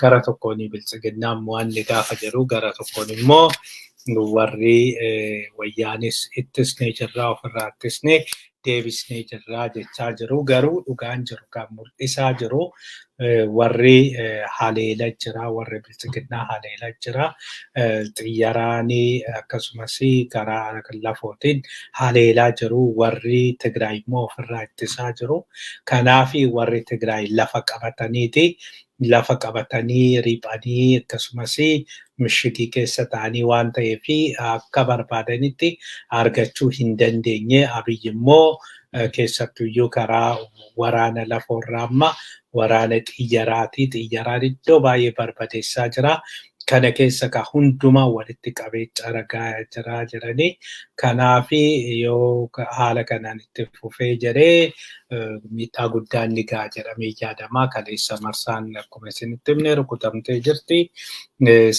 gara tokkoon biltsiginnaan mo'anni gaafa jiru gara tokkoon immoo warri wayyaanis ittisnee jirraa ofirraa ittisnee deebisnee jirraa jechaa jiru. Garuu dhugaan jiru kan mul'isaa jiru warri haleela jira, warri biltsiginnaa haleela jira. Xiyyaraanii akkasumas karaa lafootiin haleelaa jiru. Warri Tigraay immoo ofirraa ittisaa jiru. Kanaaf warri Tigraay lafa qabatanii riphanii akkasumas mishigii keessa ta'anii waan ta'eef akka barbaadanitti argachuu hin dandeenye. Abiyyi immoo keessattuyyuu karaa waraana lafoorraa amma waraana xiyyaraati. Xiyyaraan iddoo baay'ee barbadeessaa jira. Kana keessa ka hundumaa walitti qabee caragaa jira jedhanii. Kanaaf yoo haala kanaan itti fufee jedhee miidhaa guddaan ni ga'a jedhamee yaadama. Kaleessa marsaan akkuma isinitti himne rukutamtee jirti.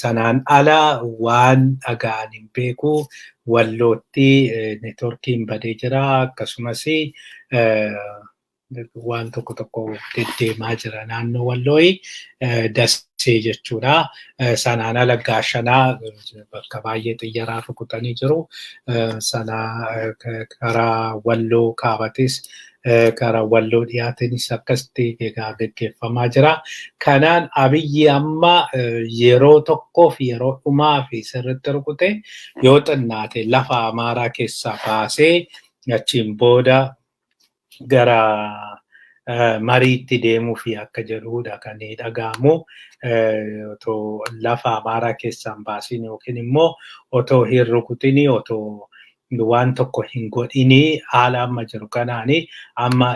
Sanaan ala waan dhaga'an hin beeku. Wallootti neetworkiin badee jira. Akkasumas waan tokko tokko deddeemaa jira naannoo Wallooyi Dasee jechuudha. Sanaan ala Gaashanaa bakka baay'ee xiyyaraan rukutanii jiru. Sana karaa Walloo kaabatis karaa Walloo dhiyaatinis akkasitti egaa gaggeeffamaa jira. Kanaan Abiyyi amma yeroo tokkoof yeroo dhumaa fi sirriitti rukute yoo xinnaate lafa Amaaraa keessaa baasee achiin booda gara mariitti deemuu fi akka jedhudha kan dhagahamu. Otoo lafa Amaaraa keessaan baasin yookiin immoo otoo hin rukutin otoo waan tokko hin godhin haala amma jiru kanaan amma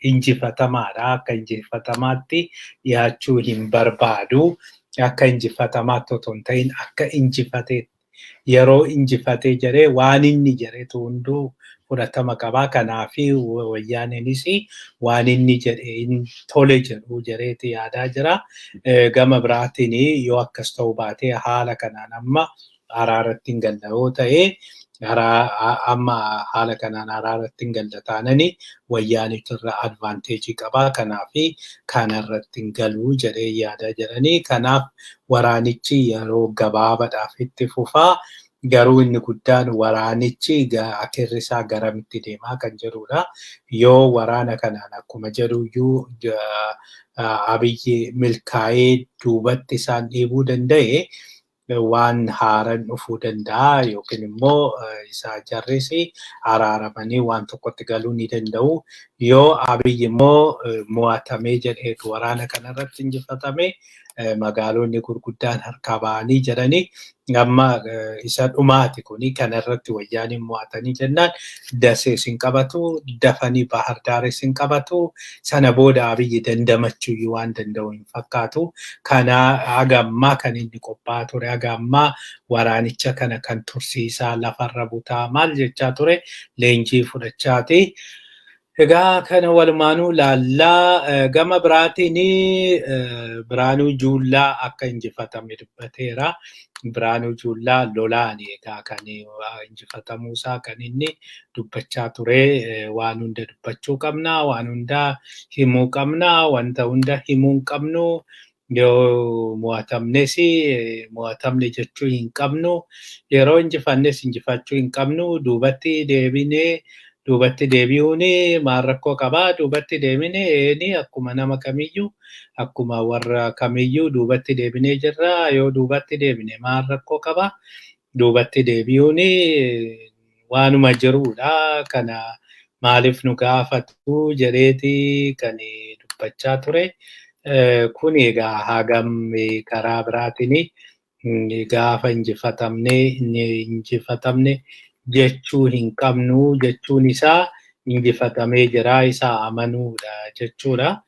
injifatamaadha. Akka injifatamaatti dhiyaachuu hin barbaadu. Akka injifatamaatti otoo hin ta'in akka injifatee yeroo injifatee jedhee waan inni jedhetu hunduu fudhatama qabaa. Kanaaf wayyaaniinis waan inni jedhee tole jedhu jedheeti yaadaa jira. Gama biraatiin yoo akkas ta'uu baate haala kanaan amma araaratti hin galla yoo ta'e amma haala kanaan araaratti hin galla taananii wayyaaniitu irra advaanteejii qabaa. Kanaaf kanarratti hin galuu jedhee yaadaa jedhanii. Kanaaf waraanichi yeroo gabaabaadhaaf itti fufaa. Garuu inni guddaan waraanichi akirrisaa garamitti deemaa kan jedhudha. Yoo waraana kanaan akkuma jedhuyyuu Abiyyi milkaa'ee duubatti isaan dhiibuu danda'e waan haaraan dhufuu danda'a yookiin immoo isaa jarris araaramanii waan tokkotti galuu ni danda'u. Yoo Abiyyi immoo mo'atamee jedheetu waraana kanarratti injifatame magaalonni gurguddaan harkaa ba'anii jedhanii amma isa dhumaati kuni kanarratti wayyaaniin mo'atanii jennaan Dasees hin qabatu, dafanii Bahar Daares hin qabatu. Sana booda Abiyyi dandamachuu waan danda'u hin fakkaatu. Kana haga ammaa kan inni qophaa'aa ture, haga ammaa waraanicha kana kan tursiisaa lafarra butaa maal jechaa ture leenjii fudhachaati. Egaa kana walumaanuu laallaa gama biraatiin Biraanuu Juullaa akka injifatame dubbateera. Biraanuu Juullaa lolaan egaa kan injifatamuusaa kan inni dubbachaa ture. Waan hunda dubbachuu qabna, waan hunda himuu qabna, wanta hunda himuu hin qabnu. Yoo mo'atamnes mo'atamne jechuu hin qabnu. Yeroo injifannes injifachuu hin qabnu. Duubatti deebi'uun maal rakkoo qabaa? Duubatti deebinee akkuma nama kamiyyuu akkuma warra kamiyyuu duubatti deebinee jirra. Yoo duubatti deebine maal rakkoo qabaa? Duubatti deebi'uun waanuma jirudha. Kana maaliif nu gaafatu jedheeti kan dubbachaa ture. Kun egaa hagam karaa biraatiin gaafa injifatamne jechuu hin qabnu. Jechuun isaa injifatamee jira isaa amanuudha jechuudha.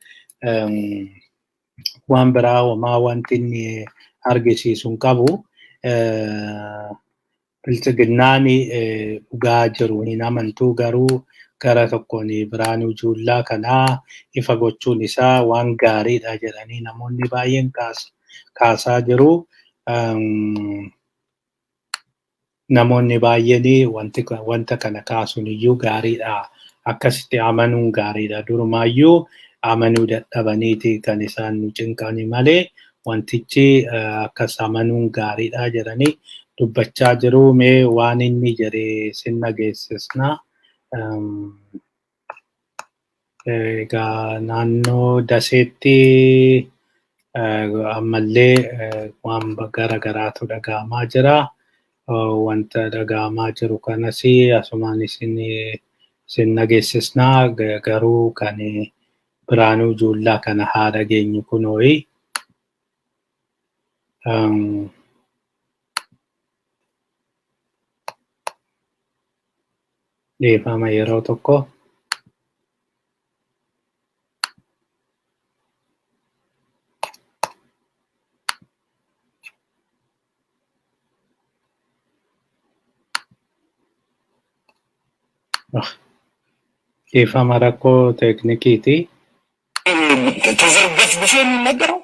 Waan biraa homaa wanti inni argisiisu hin qabu. Biltsiginnaan dhugaa jiru hin amantu. Garuu gara tokkoon Biraanuu Juullaa kanaa ifa gochuun isaa waan gaariidha jedhanii namoonni baay'een kaasaa jiru. Namoonni baay'een wanta kana kaasuun iyyuu gaariidha. Akkasitti amanuun gaariidha. Durumaayyuu amanuu dadhabaniiti kan isaan nu cinqani malee wantichi akka samanuun gaariidha jedhanii dubbachaa jiru. Mee waan inni jedhe sin dhageessisna. Egaa naannoo Daseetti ammallee waan garagaraatu dhaga'amaa jira. Wanta dhaga'amaa jiru kanas asumaan isin dhageessisnaa. Garuu kan Biraanuu Juullaa kana haa dhageenyu kunooyi. Dhiifama yeroo tokko. Dhiifama rakkoo teeknikiiti. ተዘርገፍ ብሶ የሚነገረው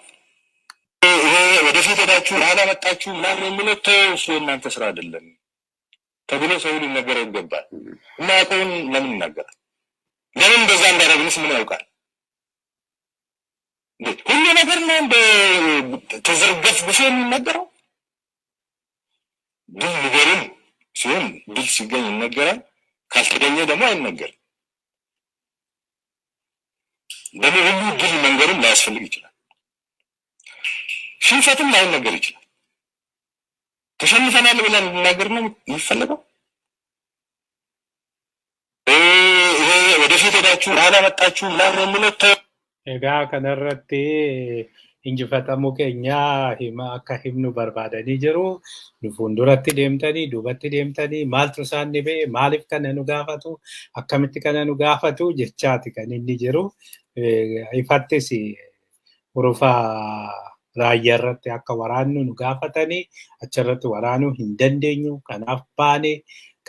ወደፊት ሄዳችሁ አላመጣችሁ ምናምን የሚለው እሱ የእናንተ ስራ አይደለም ተብሎ ሰው ሊነገረው ይገባል። የማያውቀውን ለምን ይናገራል? ለምን በዛ እንዳደረግንስ ምን ያውቃል? ሁሉ ነገር ነው ተዘርገፍ ብሶ የሚነገረው። ድል ንገሩን ሲሆን ድል ሲገኝ ይነገራል፣ ካልተገኘ ደግሞ አይነገርም። ደግሞ ሁሉ ድል መንገሩን ላያስፈልግ ይችላል። ሽንፈትም ላይነገር ይችላል። ተሸንፈናል ብለን እንናገር ነው የሚፈልገው። ወደፊት ሄዳችሁ አላመጣችሁ ምናምን የሚለው egaa kanarratti injifatamuu keenya akka himnu barbaadanii jiru. Fuulduratti deemtanii duubatti deemtanii maaltu isaan dhibee maaliif kana nu gaafatu akkamitti kana nu gaafatu jechaati kan inni jiru. Ifattis hurufa raayyaa irratti akka waraannu nu gaafatanii achirratti waraanuu hin dandeenyu kanaaf baane.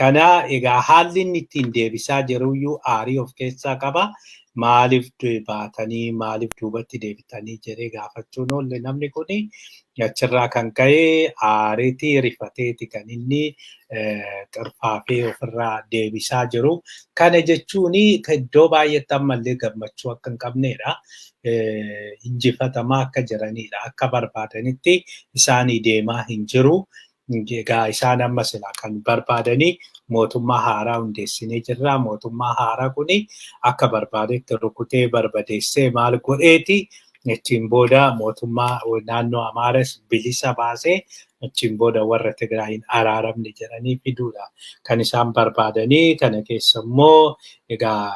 Kana egaa haalli inni ittiin deebisaa jiruyyuu aarii of keessaa qaba. Maaliif baatanii maaliif duubatti deebitanii jedhee gaafachuun oolle namni kuni achirraa kan ka'e aariitii rifateeti kan inni xirfaafee ofirraa deebisaa jiru. Kana jechuun iddoo baay'eetti ammallee gammachuu akka hin qabneedha. Injifatamaa akka jiranidha. Akka barbaadanitti isaanii deemaa hin jiru. Egaa isaan amma silaa kan barbaadanii mootummaa haaraa hundeessinee jirra. Mootummaa haaraa kuni akka barbaadetti rukutee barbadeessee maal godheeti achiin booda mootummaa naannoo Amaaras bilisa baasee achiin booda warra Tigraayin araaramne jedhanii fiduudha. Kan isaan barbaadanii kana keessa immoo egaa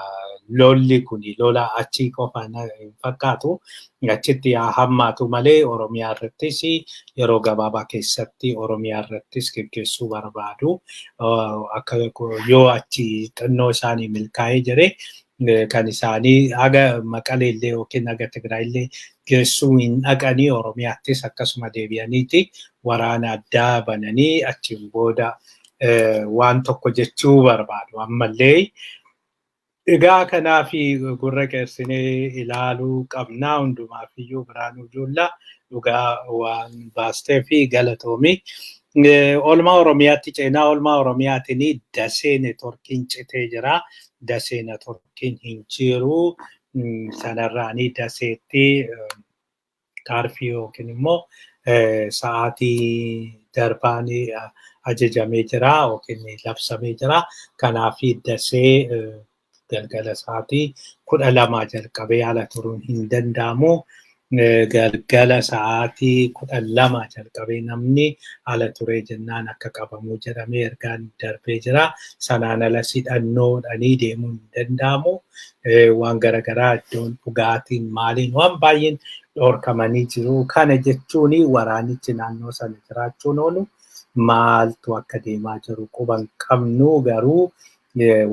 lolli kuni lola achii qofa hin fakkaatu. Achitti haa hammaatu malee Oromiyaa irrattis yeroo gabaabaa keessatti Oromiyaa irrattis gaggeessuu barbaadu. Akka yoo achi xinnoo isaanii milkaa'ee jire kan isaanii haga Maqalee illee yookiin haga Tigraay illee geessuu hin dhaqanii Oromiyaattis akkasuma deebi'aniiti waraana addaa bananii achiin booda waan tokko jechuu barbaadu. Ammallee egaa kanaaf gurra qeersinee ilaaluu qabnaa. Hundumaafiyyuu Biraanuu Juullaa dhugaa waan baastee fi galatoomi. Oolmaa Oromiyaatti ceenaa oolmaa Oromiyaatiin Dasee neetworkiin citee jira. Dasee neetworkiin hin jiru. Sanarraanii Daseetti taarfii yookiin immoo sa'aatii darbaanii ajajamee jira yookiin labsamee jira. Kanaaf Dasee galgala sa'aatii 12 jalqabee ala turuun hin danda'amu. Galgala sa'aatii 12 jalqabee namni ala turee jennaan akka qabamu jedhamee ergaan darbee jira. Sanaan ala hidhannoodhanii deemuun hin danda'amu. Waan garaagaraa iddoon dhugaatiin maaliin waan baay'een dhorkamanii jiru. Kana jechuun waraanichi naannoo sana jiraachuun oolu maaltu akka deemaa jiru quban qabnu garuu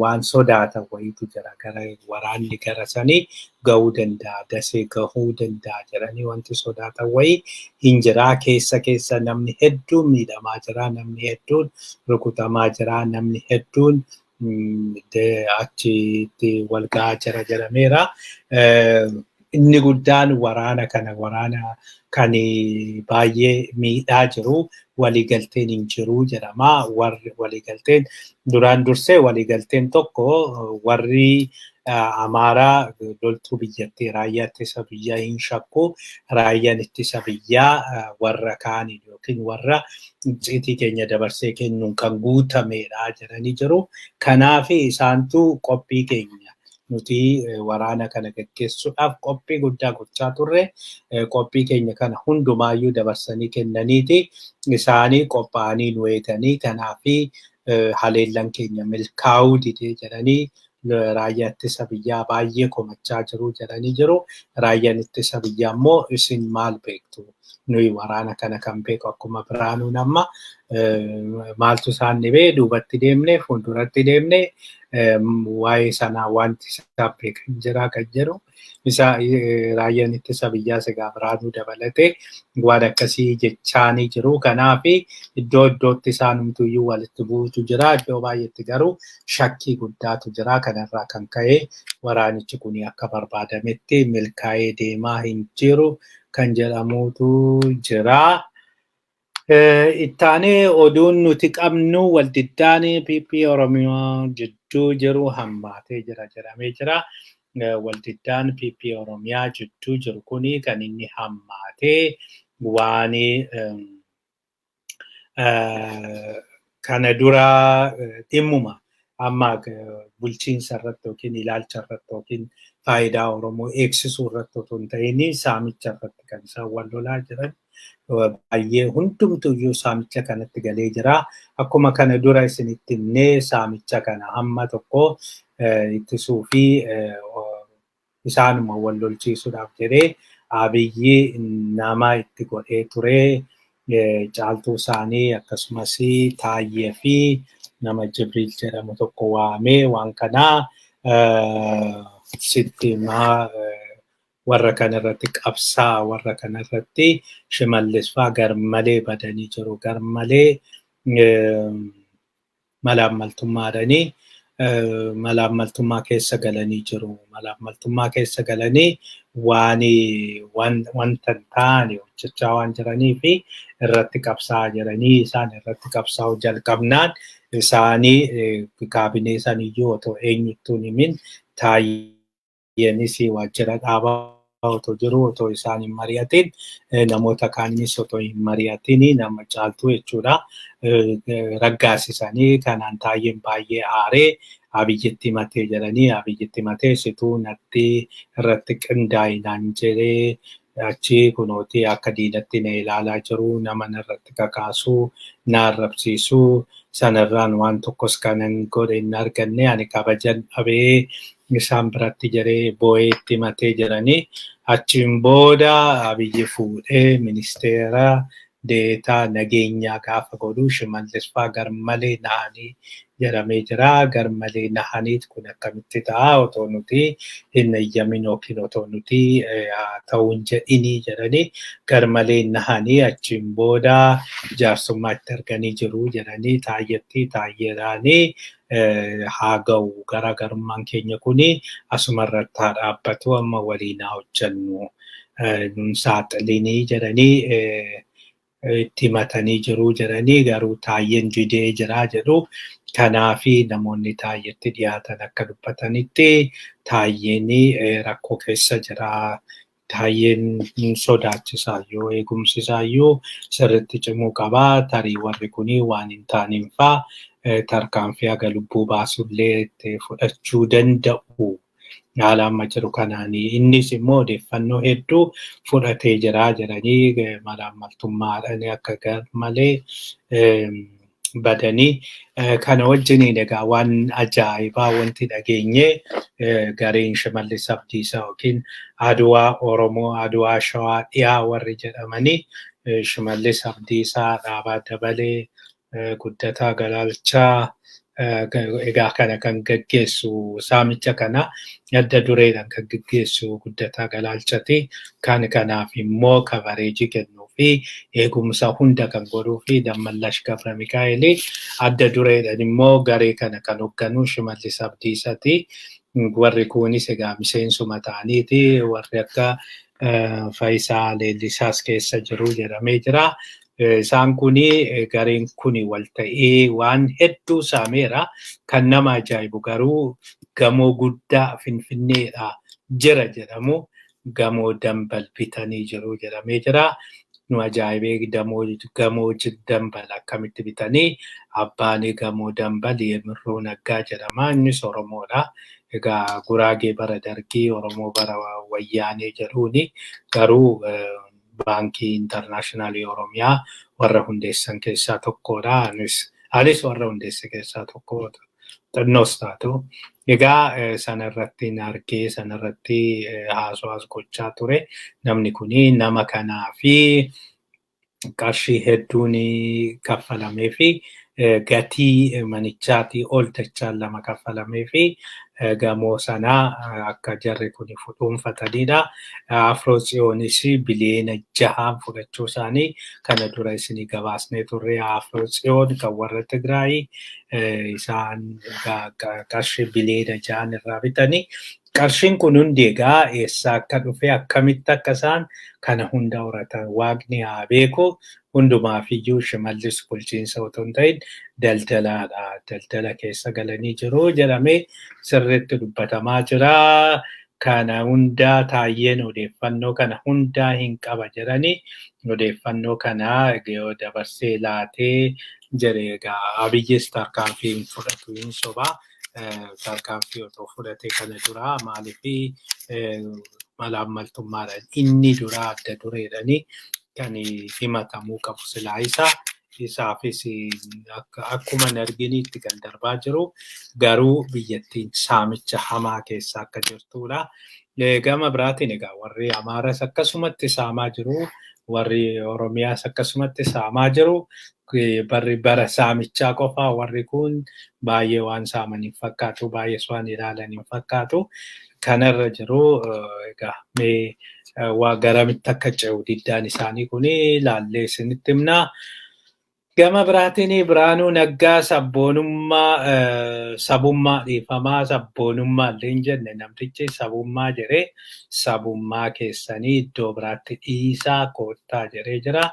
waan sodaatan wayiitu jira. Gara waraanni gara sanii gahuu danda'a, Dasee gahuu danda'a jedhanii wanti sodaatan wayii hin jira. Keessa namni hedduun miidhamaa jira, namni hedduun rukutamaa jira, namni hedduun achitti wal gahaa jira jedhameera. Inni guddaan waraana kana waraana kan baay'ee miidhaa jiru. Waliigalteen hin jiru jedhama. Warri waliigalteen duraan dursee waliigalteen tokko warri Amaaraa loltuu biyyattii raayyaa ittisa biyyaa hin shakku. Raayyaan ittisa biyyaa warra kaanii yookiin warra icciitii keenya dabarsee kennuun kan guutamedha jedhanii jiru. Kanaaf isaantu qophii keenya nuti waraana kana gaggeessuudhaaf qophii guddaa gochaa turre. Qophii keenya kana hundumaayyuu dabarsanii kennaniiti isaanii qophaa'anii nu eeganii. Kanaaf haleellaan keenya milkaa'uu didee jedhanii raayyaa ittisa biyyaa baay'ee komachaa jiru jedhanii jiru. Raayyaan ittisa biyyaa immoo isin maal beektu? Nuyi waraana kana kan beeku akkuma Biraanuun amma maaltu isaan dhibee duubatti deemne fuulduratti deemne waa'ee sanaa wanti isaan beekan jira kan jedhu. Raayyaan ittisa biyyaa sigaa Biraanuu dabalatee waan akkasii jechaanii jiru. Kanaaf iddoo iddootti isaanumtuyyuu walitti buutu jira. Iddoo baay'eetti garuu shakkii guddaatu jira. Kanarraa kan ka'e waraanichi kun akka barbaadametti milkaa'ee deemaa hin jiru kan jedhamutu jira. Ittaanee oduun nuti qabnu waldiddaan PP Oromiyaa jidduu jiru hammaatee jira jedhamee jira. Waldiddaan PP Oromiyaa jidduu jiru kuni kan inni hammaatee waan kana dura dhimmuma amma bulchiinsa irratti yookiin ilaalcha irratti yookiin faayidaa Oromoo eegsisuu irratti otoo hin ta'in saamicha irratti kan isaan wal lolaa jiran. Baay'ee hundumtuyyuu saamicha kanatti galee jira. Akkuma kana dura isinitti himnee saamicha kana hamma tokko ittisuu fi isaanuma wal lolchiisuudhaaf jedhee Abiyyi nama itti godhee ture. Caaltuu isaanii akkasumas Taayyee fi nama Jibriil jedhamu tokko waamee waan kanaa sitti warra kanarratti qabsaa warra kanarratti Shimallis fa'aa garmalee badanii jiru. Garmalee malaammaltummaadhanii malaammaltummaa keessa galanii jiru. Malaammaltummaa keessa galanii wanta ta'an hojjechaa waan jiranii fi irratti qabsaa jiranii isaan irratti qabsaa'uu jalqabnaan isaanii kaabinee saniyyuu otoo eenyuttuun himin Taayyeenis waajjira dhaabaa otoo jiru otoo isaan hin mari'atin namoota kaanis otoo hin mari'atin nama caaltuu jechuudha. Raggaasisanii kanaan Taayyeen baay'ee aaree Abiyyitti matee jedhanii Abiyyitti matee situu natti irratti qindaa'inaan jedhee achi kunooti akka diinatti na ilaalaa jiru nama irratti kakaasuu na arrabsiisuu sanarraan waan tokkos kanan godhe hin arganne ani kabajan dhabee isaan biratti jedhee boo'eetti matee jedhanii achiin booda Abiyyi fuudhee ministeera deetaa nageenyaa gaafa godhu Shimallis fa'aa garmalee nahanii jedhamee jira. Garmalee nahaniit kun akkamitti ta'a otoo nuti hin eeyyamin yookiin otoo nuti ta'uu hin jedhinii jedhanii garmalee nahanii achiin booda jaarsummaatti arganii jiru jedhanii Taayyeedhaanii haa ga'u garaagarummaan keenya kuni asumarratti haa dhaabbatu amma waliin haa hojjennu nun saaxilinii jedhanii itti matanii jiru jedhanii garuu Taayyeen didee jira jedhu. Kanaafi namoonni Taayyeetti dhiyaatan akka dubbatanitti Taayyeen rakkoo keessa jira. Taayyeen sodaachisaayyuu eegumsisaayyuu sirriitti cimuu qaba. Tarii warri kuni waan hin taaniin fa'aa tarkaanfii haga lubbuu baasullee itti fudhachuu danda'u. Haala amma jiru kanaanii innis immoo odeeffannoo hedduu fudhatee jira jedhanii malaammaltummaadhaan akka garmalee badanii kana wajjiniin egaa waan ajaa'ibaa wanti dhageenye gareen Shimallis Abdiisaa yookiin Aduwaa Oromoo Aduwaa Shawaa dhiyaa warri jedhamanii Shimallis Abdiisaa Dhaabaa Dabalee Guddataa Galaalchaa egaa kana kan gaggeessu saamicha kana adda dureedhaan kan gaggeessu Guddataa Galaalchati. Kan kanaaf immoo kabareejii kennuu fi eegumsa hunda kan godhuu fi Dammallash Gabra Mikaa'el adda dureedhaan immoo garee kana kan hoogganu Shimallis Abdiisaati. Warri kunis egaa miseensuma ta'aniiti warri akka Faayisaa Leellisaas keessa jiru jedhamee jira. Isaan kuni gareen kuni wal ta'ee waan hedduu saameera. Kan nama ajaa'ibu garuu gamoo guddaa Finfinneedhaa jira jedhamu gamoo Dambal bitanii jiru jedhamee jira. Nu ajaa'ibee gamoo Dambal akkamitti bitanii abbaan gamoo Dambal Yemirroo Naggaa jedhama. Innis Oromoodha. Egaa Guraagee bara Dargii Oromoo bara Wayyaanee jedhuuni garuu baankii intarnaashinaali Oromiyaa warra hundeessan keessaa tokkodha. Anis warra hundeesse keessaa tokko xinnoos taatu. Egaa sanarratti argee sanarratti haasawaa gochaa ture. Namni kuni nama kanaa fi qarshii hedduun kaffalamee fi gatii manichaati ol dachaan 2 kaffalamee fi gamoo sanaa akka jarri kun dhuunfatanidha. Afrootsiyoonis biliyeena 6 fudhachuu isaanii kana dura isinii gabaasnee turre. Afrootsiyoon kan warra Tigraay isaan qarshii biliyeena 6 irraa bitanii. Qarshiin kun hundi egaa eessaa akka dhufe akkamitti akka isaan kana hunda horatan Waaqni haa beeku. Hundumaafiyyuu Shimallis bulchiinsa otoo hin ta'in daldalaadha. Daldala keessa galanii jiru jedhamee sirriitti dubbatamaa jira. Kana hundaa Taayyeen odeeffannoo kana hundaa hin qaba jedhanii odeeffannoo kana dabarsee laatee jedhe egaa Abiyyis tarkaanfii hin fudhatu hin sobaa. Tarkaanfii otoo fudhate kana dura maaliif malaammaltummaadhaan inni dura adda dureedhanii kan himatamuu qabu silaa isaafis akkuma arginitti kan darbaa jiru garuu biyyattiin saamicha hamaa keessa akka jirtudha. Gama biraatiin egaa warri Amaaras akkasumatti saamaa jiru, warri Oromiyaas akkasumatti saamaa jiru. Bara saamichaa qofaa warri kun baay'ee waan saaman hin fakkaatu, baay'ee waan ilaalan hin fakkaatu. Kanarra jiru egaa mee waa garamitti akka ce'u diddaan isaanii kun ilaallee isinitti himna. Gama biraatiin Biraanuu Naggaa sabummaa dhiifamaa sabboonummaa illee hin jenne namtichi sabummaa jedhee sabummaa keessanii iddoo biraatti dhiisaa koottaa jedhee jira.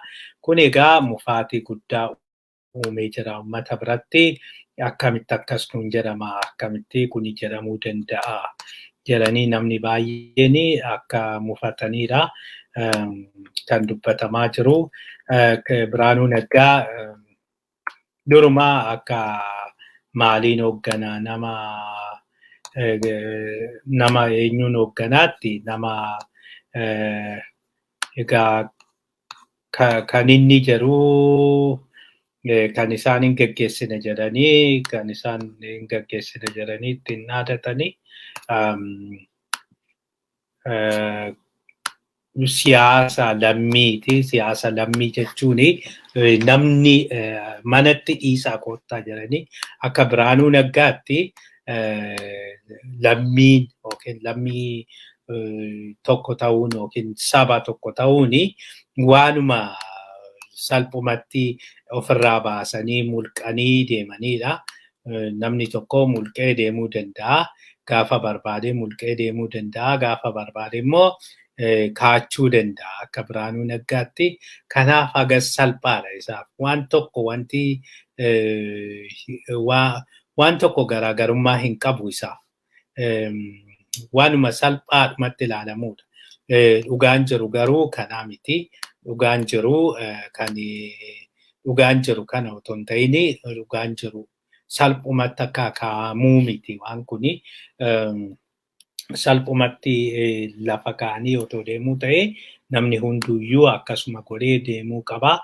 Kun egaa mufaatii guddaa uumee jira uummata biratti. Akkamitti akkas kun jedhama, akkamitti kun jedhamuu danda'a jedhanii namni baay'een akka mufatanidha kan dubbatamaa jiru. Biraanuu Naggaa durumaa akka maaliin hoogganaa nama eenyuun hoogganaatti nama egaa kan inni jedhu kan isaan hin geggeessine jedhanii kan isaan hin geggeessine jedhanii ittiin dhaadatanii siyaasa lammiiti. Siyaasa lammii jechuun namni manatti dhiisaa koottaa jedhanii akka Biraanuu Naggaatti lammiin yookiin lammii tokko ta'uun yookiin saba tokko ta'uun waanuma salphumatti ofirraa baasanii mulqanii deemanidha. Namni tokko mulqee deemuu danda'a. Gaafa barbaade mulqee deemuu danda'a. Gaafa barbaade immoo kaachuu danda'a akka Biraanuu Naggaatti. Kanaaf hagas salphaadha isaaf. Waan tokko garaagarummaa hin qabu isaaf. Waanuma salphaadhumatti ilaalamudha. Dhugaan jiru garuu kanaa miti. Dhugaan jiru kana otoo hin ta'in dhugaan jiru salphumatti akka kaa'amuu miti. Waan kuni salphumatti lafa kaa'anii otoo deemuu ta'e namni hunduyyuu akkasuma godhee deemuu qaba.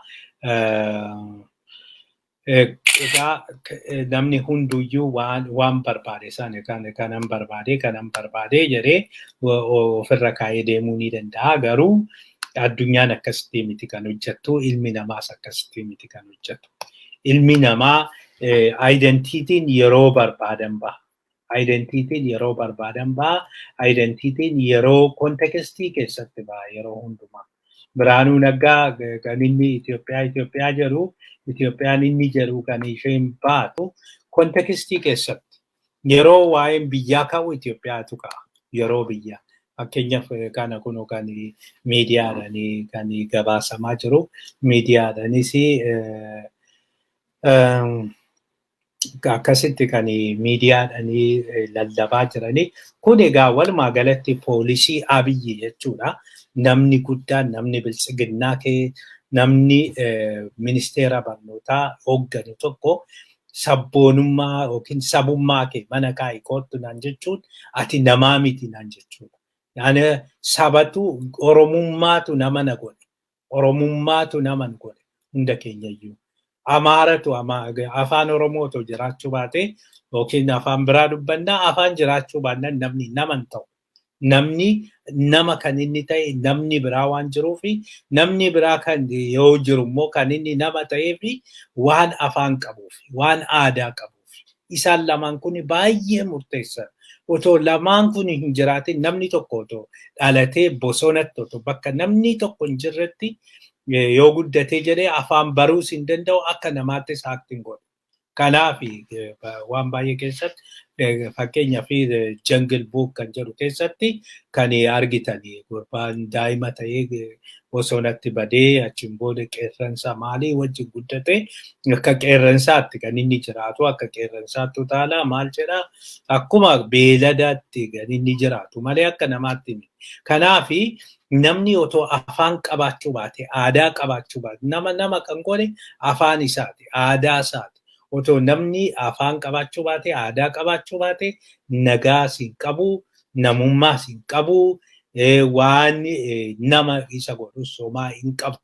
Egaa namni hunduyyuu waan barbaade sana kanan barbaade jedhee ofirra kaa'ee deemuu ni danda'a. Garuu addunyaan akkasitti miti kan hojjettu, ilmi namaas akkasitti miti kan hojjettu. Ilmi namaa identiitiin yeroo barbaadan ba'a. Identiitiin yeroo kontekstii keessatti ba'a yeroo hundumaa. Biraanuu Naggaa kan inni Itoophiyaa jedhu, Itoophiyaan inni jedhu kan isheen baatu kontekstii keessatti. Yeroo waa'een biyyaa ka'u Itoophiyaatu ka'a. Yeroo biyyaa. fakkeenyaaf kana kun kan miidiyaadhaan kan gabaasamaa jiru. Miidiyaadhaanis akkasitti kan miidiyaadhaan lallabaa jiranii. Kun egaa walumaa galatti poolisii Abiyyi jechuudha. Namni guddaan, namni biltsiginnaa namni ministeera barnootaa hoogganu tokko sabboonummaa yookiin sabummaa kee mana kaa'ii kootu naan jechuun ati namaa miti naan jechuudha. Yani sabatu oromummaatu nama na godhe. Oromummaatu nama na godhe hunda keenyayyuu. Amaaratu afaan Oromootu jiraachuu baate yookiin afaan biraa dubbannaa afaan jiraachuu baannaan namni nama hin ta'u. Namni nama kan inni ta'e namni biraa waan jiruufi namni biraa kan yoo jiru immoo kan inni nama ta'eefi waan afaan qabuufi waan aadaa qabuufi isaan lamaan kun baay'ee murteessaa. Otoo lamaan kun hin jiraatin namni tokko otoo dhalatee bosonatti otoo bakka namni tokko hin jirretti yoo guddatee jedhee afaan baruus hin danda'u akka namaattis aktiin godhu. Kanaaf waan baay'ee keessatti fakkeenyaaf Jungle Book kan jedhu keessatti kan argitanii gurbaan daa'ima ta'ee bosonatti badee achiin booda qeerransa maalii wajjin guddate akka qeerransaatti kan inni jiraatu akka qeerransaatti utaala maal jedha akkuma beeladaatti kan inni jiraatu malee akka namaatti miti. Kanaaf namni otoo afaan qabaachuu baate aadaa qabaachuu baate nama kan godhe afaan isaati aadaa isaati. Otoo namni afaan qabaachuu baate aadaa qabaachuu baate nagaa siin qabu namummaa siin qabu waan nama isa godhu somaa hin qabu.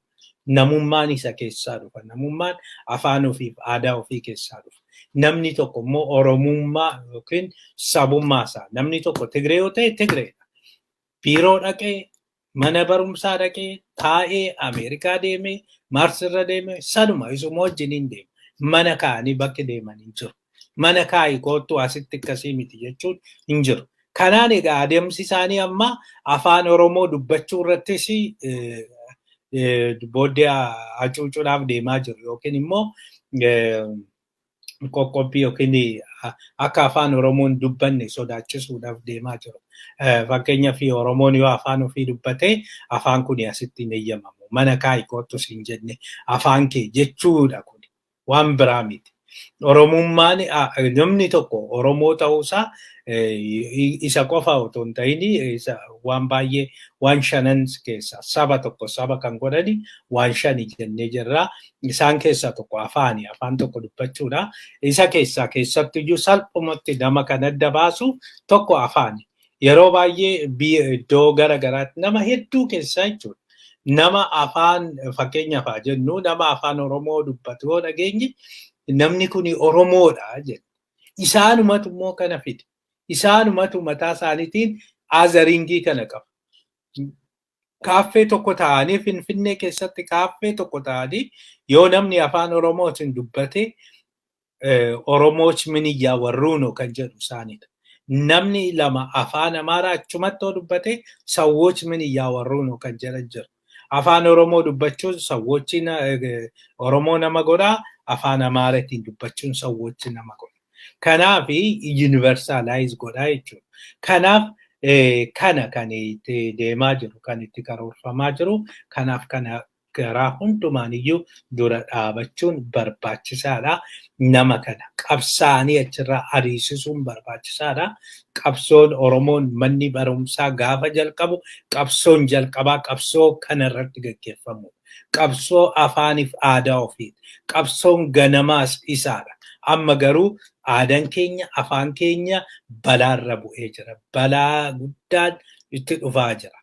Namummaan isa keessaa dhufa. Namummaan afaan ofiif aadaa ofii keessaa dhufa. Namni tokko immoo oromummaa yookiin sabummaa isaa. Namni tokko Tigree yoo ta'e Tigreedha. Biiroo dhaqee mana barumsaa dhaqee taa'ee Ameerikaa deemee Maarsirra deemee sanuma isuma wajjin hin deemu. Mana kaa'anii bakki deeman hin jiru. Mana kaa'ii kootu asitti akkasii miti jechuun hin jiru. Kanaan egaa adeemsi isaanii amma afaan Oromoo dubbachuu irrattis booddee hacuucuudhaaf deemaa jiru yookiin immoo qoqqobbii yookiin akka afaan Oromoon dubbanne sodaachisuudhaaf deemaa jiru. Fakkeenyaaf Oromoon yoo afaan ofii dubbate afaan kun asitti hin eeyyamamu. Mana kaa'ii kootu hin jenne afaan kee jechuudha kun waan biraa miti. Oromummaan namni tokko Oromoo ta'uusaa isa qofa otoo hin ta'in waan baay'ee waan shanan keessaa saba tokko saba kan godhani waan shani jennee jirra. Isaan keessaa tokko afaan tokko dubbachuudha. Isa keessattiyyuu salphumatti nama kan adda baasu tokko afaani. Yeroo baay'ee iddoo garagaraatti nama hedduu keessaa jechuudha. Nama afaan fakkeenyaaf jennu nama afaan Oromoo dubbatu yoo dhageenye namni kun Oromoodha jedhu. Isaanumatu immoo kana fide. Isaanumatu mataa isaaniitiin azaringii kana qaba. Kaaffee tokko ta'anii Finfinnee keessatti kaaffee tokko ta'anii yoo namni afaan Oromootiin dubbate Oromooch miniyyaa warruunoo kan jedhu isaaniidha. Namni lama afaan Amaaraa achumatti yoo dubbate sawwooch miniyyaa warruunoo kan jedhan jiru. Afaan Oromoo dubbachuun sawwoochi Oromoo nama godhaa. Afaan Amaaraatiin dubbachuun sawwoochi nama godha. Kanaaf universalize godhaa jechuudha. Kanaaf kana kan itti deemaa jiru, kan itti karoorfamaa jiru. Kanaaf kana garaa hundumaan iyyuu dura dhaabachuun barbaachisaadha. Nama kana qabsaanii achirraa ariisisuun barbaachisaadha. Qabsoon Oromoon manni barumsaa gaafa jalqabu qabsoon jalqabaa qabsoo kanarratti gaggeeffamu. Qabsoo afaaniif aadaa ofii. Qabsoon ganamaas isaadha. Amma garuu aadaan keenya afaan keenya balaarra bu'ee jira. Balaa guddaan itti dhufaa jira.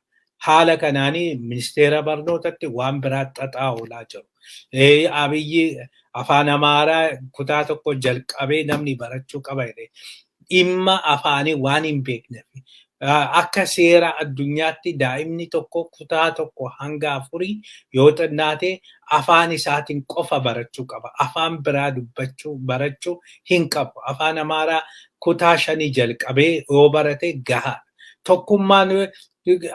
Haala kanaanii ministeera barnootatti waan biraatti xaxaa oolaa jiru. Abiyyi afaan Amaaraa kutaa tokko jalqabee namni barachuu qaba jedhee dhimma afaanii waan hin beekneef akka seera addunyaatti daa'imni tokko kutaa tokko hanga 4 yoo xinnaate afaan isaatiin qofa barachuu qaba. Afaan biraa barachuu hin qabu. Afaan Amaaraa kutaa 5 jalqabee yoo barate gahaa. Tokkummaan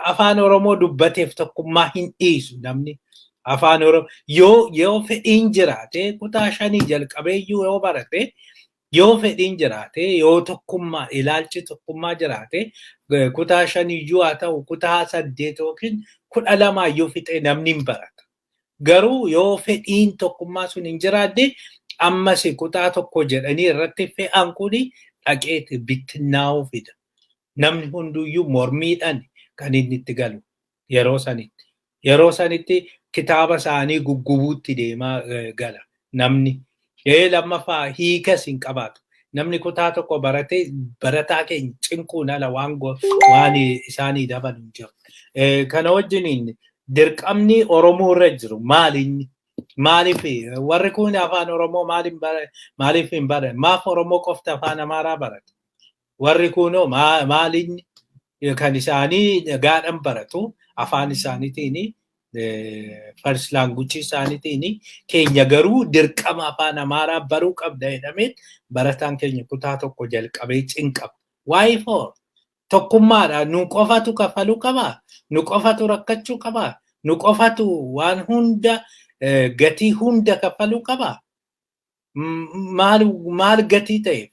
afaan Oromoo dubbateef tokkummaa hin dhiisu namni. Afaan Oromoo yoo fedhiin jiraate kutaa 5 jalqabee yoo barate yoo fedhiin jiraate yoo tokkummaa ilaalchi tokkummaa jiraate kutaa 5 iyyuu haa ta'u kutaa 8 yookiin 12 iyyuu fixee namni hin barata. Garuu yoo fedhiin tokkummaa sun hin jiraanne ammas kutaa tokko jedhanii irratti fe'an kuni dhaqee bittinnaa'uu fida. Namni hunduyyuu mormiidhaan kan inni itti galu yeroo sanitti. Yeroo sanitti kitaaba isaanii guggubuutti deemaa gala namni. Lammaffaa hiikas hin qabaatu. Namni kutaa tokko baratee barataa keenya cinquun ala waan isaanii dabalu hin jiru. Kana wajjiniin dirqamni Oromoo irra jiru maalinni? Maaliif warri kun afaan Oromoo maaliif hin baran? Maaf Oromoo qofti afaan Amaaraa baratu? Warri kunoo maalinni kan isaanii gaadhan baratu afaan isaaniitiin first language isaaniitiin keenya garuu dirqama afaan Amaaraa baruu qabda jedhamee barataan keenya kutaa tokko jalqabee cinqaba. Why for? Tokkummaadhaan nu qofatu kafaluu qabaa? Nu qofatu rakkachuu qabaa? Nu qofatu waan hunda gatii hunda kafaluu qabaa? Maal gatii ta'e?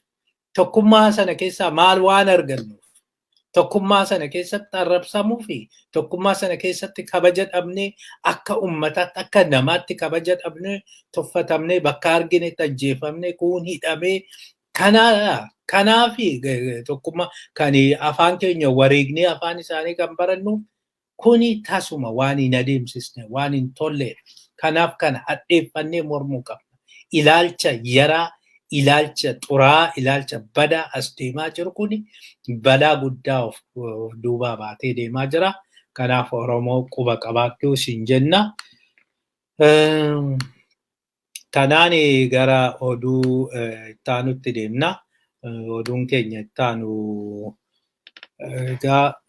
Tokkummaa sana keessaa maal waan argannu? Tokkummaa sana keessatti arrabsamuu fi tokkummaa sana keessatti kabaja dhabnee akka uummataatti akka namaatti kabaja dhabnee tuffatamnee bakka arginetti ajjeefamnee kuun hidhamee kanaaf tokkummaa kan afaan keenya wareegnee afaan isaanii kan barannu kuni tasuma waan hin adeemsisne waan hin tolle. Kanaaf kana hadheeffannee mormuu qabna. Ilaalcha yaraa ilaalcha xuraa ilaalcha badaa as deemaa jiru kun balaa guddaa of duubaa baatee deemaa jira. Kanaaf Oromoo quba qabaachuu siin jenna. Kanaan gara oduu ittaanutti deemna. Oduun keenya ittaanu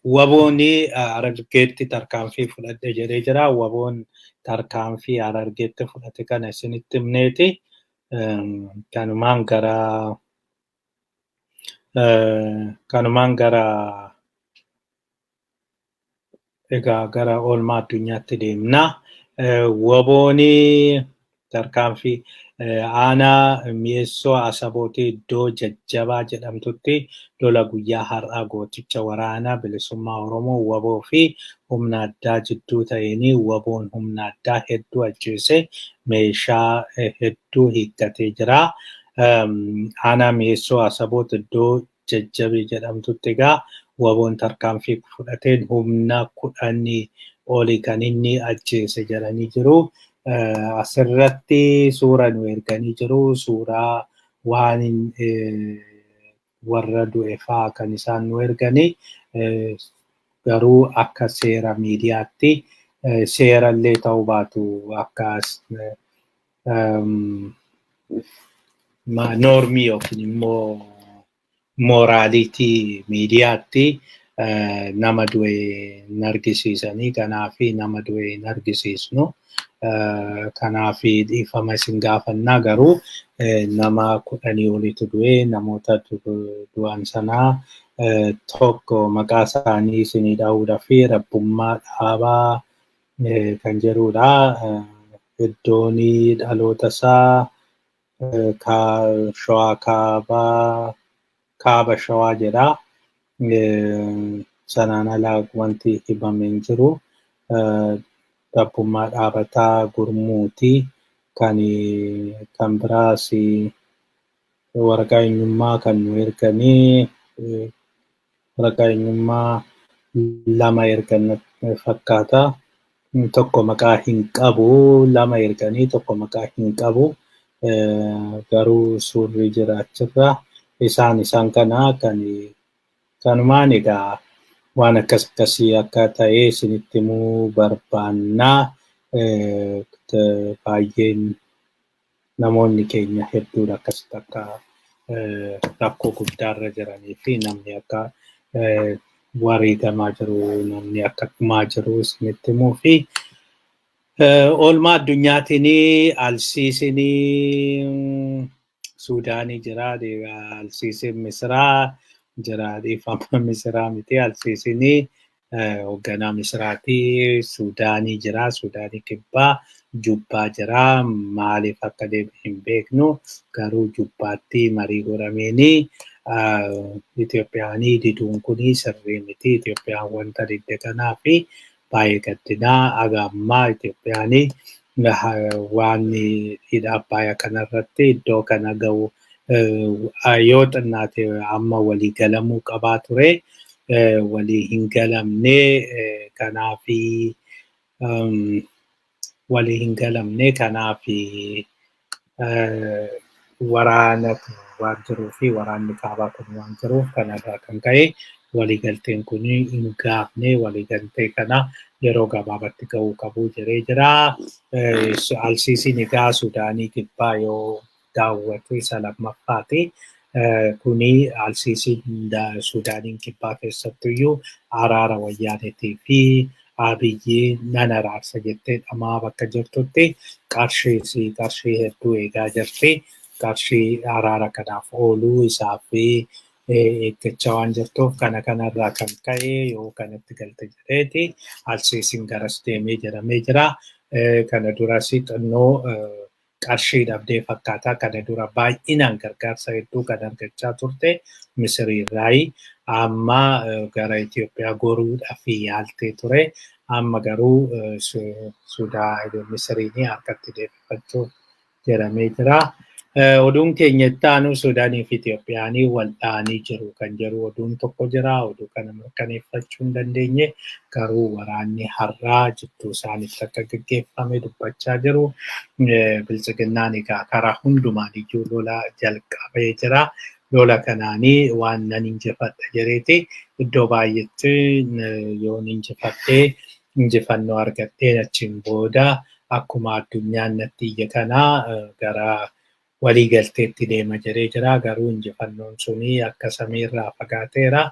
waboonni Harargeetti tarkaanfii fudhadhe jedhee jira. Waboon tarkaanfii Harargeetti fudhate kana isinitti himneeti. Kanumaan gara oolmaa addunyaatti deemna. Waboonni tarkaanfii aanaa mi'eessoo Asabootii iddoo jajjabaa jedhamtutti lola guyyaa har'aa gooticha waraanaa bilisummaa Oromoo waboo fi humna addaa jidduu ta'een waboon humna addaa hedduu ajjeese meeshaa hedduu hiikkatee jira. Aanaa mi'eessoo Asaboot iddoo jajjabii jedhamtutti egaa waboon tarkaanfii fudhateen humna 10 olii kan inni ajjeese jedhanii jiru. Asirratti suura nu erganii jiru. Suuraa waan warra du'e fa'aa kan isaan nu erganii garuu akka seera miidiyaatti seerallee ta'uu baatu akka noormii yookiin immoo mooraalitii miidiyaatti nama du'e hin argisiisanii kanaaf nama du'e hin argisiisnu. Kanaaf dhiifama isin gaafannaa garuu nama 10 olitu du'e namoota du'an sanaa tokko maqaa isaanii isinii dha'uudhaa fi rabbummaa dhaabaa kan jedhudha. Iddoon dhaloota isaa Shawaa kaaba Shawaa jedha. Sanaan alaa wanti himamee hin jiru. Rabbummaa dhaabataa gurmuuti kan biraas waraqaa eenyummaa kan nu erganii waraqaa eenyummaa 2 ergan fakkaata. Tokko maqaa hin qabu 2 erganii tokko maqaa hin qabu garuu suurri jiraachirra isaan kana kanumaan egaa waan akkasii akka ta'e isinitti himuu barbaannaa. Baay'een namoonni keenya hedduudha akkasitti akka rakkoo guddaarra jiranii fi namni akka wareegamaa jiru namni akka dhumaa jiru isinitti himuu fi oolmaa addunyaatiin alsiisni Suudaanii jira. Alsiisni Misiraa jira. Dhiifama Misiraa miti alsiisni hoogganaa Misiraati. Suudaanii jira. Suudaanii kibbaa jubbaa jira. Maaliif akka deebi'e hin beeknu garuu jubbaatti marii godhameenii Itoophiyaanii diduun kuni sirrii miti. Itoophiyaan wanta didde kanaa fi baay'ee gaddinaa aga ammaa Itoophiyaanii waan hidha Abbayyaa kanarratti iddoo kana ga'u yoo xinnaate amma walii galamuu qabaa ture. Walii hin galamne kanaafi walii hin galamne kanaafi waraana waan jiruu fi waraanni kaabaa kun waan jiruuf kanarraa kan ka'e waliigalteen kun hin gaafne waliigaltee kana yeroo gabaabatti ga'uu qabu jedhee jira. Alsiisiin egaa Suudaanii kibbaa yoo daawwate isa lammaffaati. Kuni alsiisiin Suudaaniin kibbaa keessattuyyuu araara wayyaaneetii fi Abiyyi nan araarsa jettee dhamaa bakka jirtutti qarshii hedduu eegaa jirti. Qarshii araara kanaaf ooluu isaaf eeggachaa waan jirtuuf kanarraa kan ka'e yoo kanatti galte jedheeti alsiisiin garas deemee jedhamee jira. Kana duras xinnoo qarshii dhabdee fakkaataa kana dura baay'inaan gargaarsa hedduu kan argachaa turte Misiriirraayi. Amma gara Itoophiyaa goruudhaaf yaaltee ture. Amma garuu Misiriin harkatti deebifachuuf jedhamee jira. Oduun keenya itti aanu Suudaanii fi Itoophiyaan wal dha'anii jiru kan jedhu oduun tokko jira. Oduu kana mirkaneeffachuu hin dandeenye garuu waraanni har'aa jidduu isaaniitti akka gaggeeffame dubbachaa jiru. Bilchiginnaan egaa karaa hundumaan iyyuu lola jalqabee jira. Lola kanaanii waan nan injifadha jedheeti iddoo baay'eetti yoon injifadhee injifannoo argadheen achiin booda akkuma addunyaan natti iyya kanaa gara waliigalteetti deema jedhee jira. Garuu injifannoon suni akka samiirraa fagaateera.